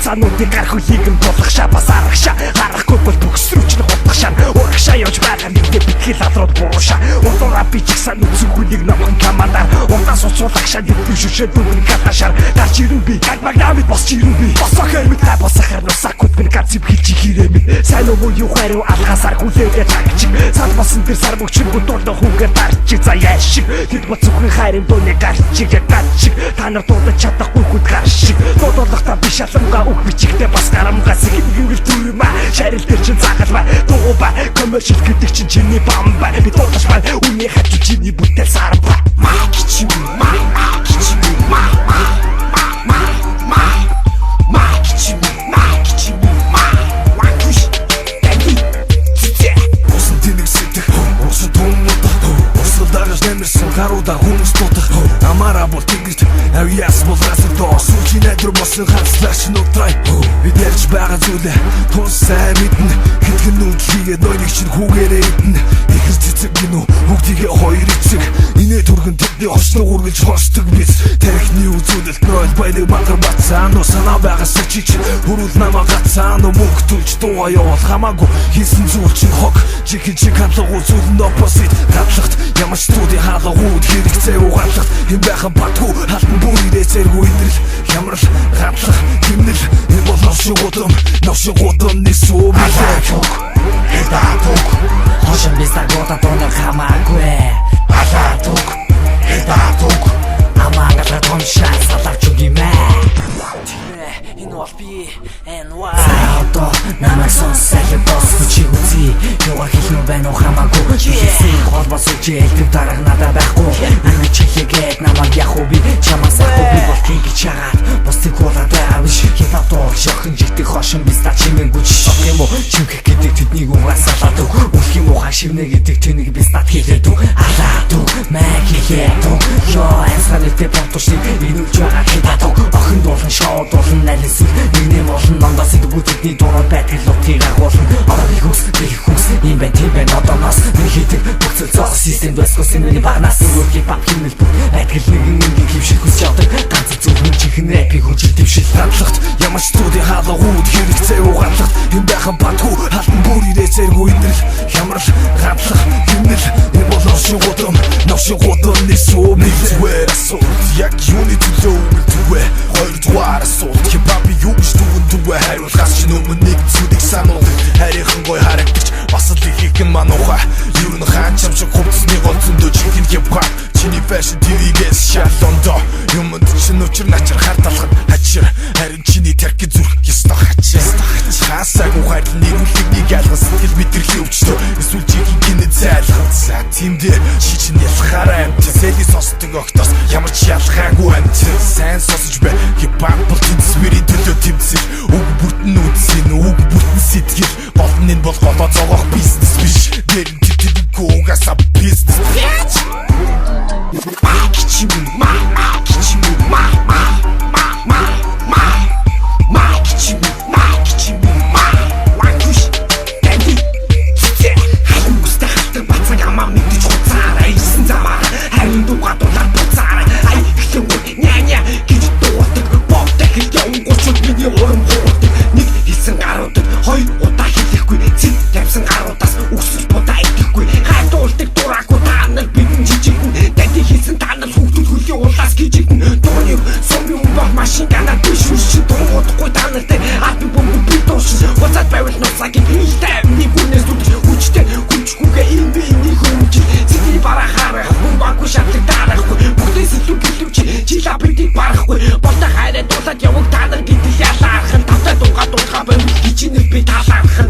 сануудыг гарах үлийг нь болгохшаа бас аргашаа гарахгүй бол бөхсрүүч нь хутгашаа урагшаа явж байгаа нэгдээ битгэл алрууд буушаа удаараа би ч их санууд зүгүнийг номхон командаар удаас уцуулагшаа нэгдээ шүшээ дүүн каташаар гарч ирэн би магнамит босч ирэн би босох хэрэг та босохоор нусакут би ганц хэлж хирэмэ сайн уу юу хайруу алгасаар хүлээгээ тагчиг сад босон тэр сар мөгч бүдүүр хүүгээр тарчиг заяа шиг тэд боцохын хайрын дууны гарчиг ятачиг та нар дуудаж чадахгүй хүд гаршиг дуудуулахтаа би шалангаа үг бичигтэй бас гарамгаа сэгэнгүүл түрмэ шарил дээр чин цагалба дууба коммершл гэдэг чин чиний бамба би дуудаж байна үний хатч чиний бүтэл сарба магич гаруудаа хүмүүс дутах амаараа бол тэнгэрт авьяас бол асуу сүүчийн найдвар босон ханцлаач нутрай бид ярьж байгаа зүйлээ тун сайн мэднэ хэдхэн нүдлийгээ ноёныг чинь хүүгээрээ иднэ ихэр цэцэг гинүү бүгдийгээ хоёр эцэг инээ түргэн тэдний хослог үргэлж хостог биз тарихны үзүүлэлт нойл байдаг батар бацаан но санаа байгаас чи хүрүүл намаа гацаан но мөнгө төлж дуугаа явуул хамаагүй хийсэн зүйл чинь хог чихэн хаалгуу зүйл нь оппозит гатлахт ямар ч студийн хаалгууд хэрэгцээ угаалгахт юм байхан батгүй халтан бүрээрээ зэргүй идрэл хямрал гатлах гимнэл энэ бол новшигуудам нисүү билээ Эдатук хошин бистагота тонер хамаагүй Эдатук амаага тоншаа салавч гимэ энэ бол би энва саато намайг сонсож босч үзье юу хийх байна уу хамаагүй хийсэн холбос үжээлдэг дараг надад байхгүй намайг чихээгээд намайг яхуу би чамаас ахгүй би бол тийгч чагаад босцыг хуулаад авш хятадуу шохин жигдэг хошин биста чимээгүй шок юм уу чимхэх гэдэг тэднийг угаасаад үлх юм уу хашивнэ гэдэг тэнийг бистат хийлээд алаадуу мэгиhéдүү ёо энсалэтэй ботошиг инүүж байгаа хятадуу охин дуулан шоу дуулан нэлэсэл нэгнээ болон номдос идэггүй тэдний дураар байдаг лутгийг агуулна орон ихүс юм бай тийм бай одоноос нэг хийдэг бүцэл зоох систем дэскос энэ багнаас өгөөг пап химэл байдаг нэгэн хөвших хүсч явдаг ганц зөвхөн чихэн рэпиг хүчил дэвшил хандлагт ямар ч студийн хаалгууд хэрэгцээ угаалгахт юм байхан батгүй халтан бүрээрээ зэргүй идрэл хямрал гатлах гимнэл энэ бол новшигуудам нисүү билээ асуулт яг юуны төлөө үлдвэ хоёрдугаар асуулт хипапи юу гэж дүгдвэ хариулгаас ч өмнө нэг зүйлийг сануулдаг харийнхан гой харагдаж бас л их юм манууха юу н хаанчам шиг хувцсны гол зөндөө чихэн хипхап чиний фэшн ТВ-гээс шалондоо юмд чин учир начар харталхад хачир харин чиний тэрхи зүрх ёстой хачир хасаагүй хайрлын нэрүүлгийг ялгас сэтгэл мэдрэлээ өвчтөө эсвэл чихэн гинэ зайлгал за тиймдээ чи чинь ялхаараа амт сэли сонсдог октос ямар ч ялгаагүй амт сайн сонсож бай хипхап бол тэнцвэрийн төлөө тэмцэл үг бүтэн үтсийн үг бүтэн сэтгэл болно энэ бол голоо зогоох бизнес биш дээр нь тэтгэдэггүй угаасаа бизнес Болтой хайраа дуулаад яваг та нар гэдэг ялаархан тавтай дуугаа дуусгаа байвал хичнээн би талаархан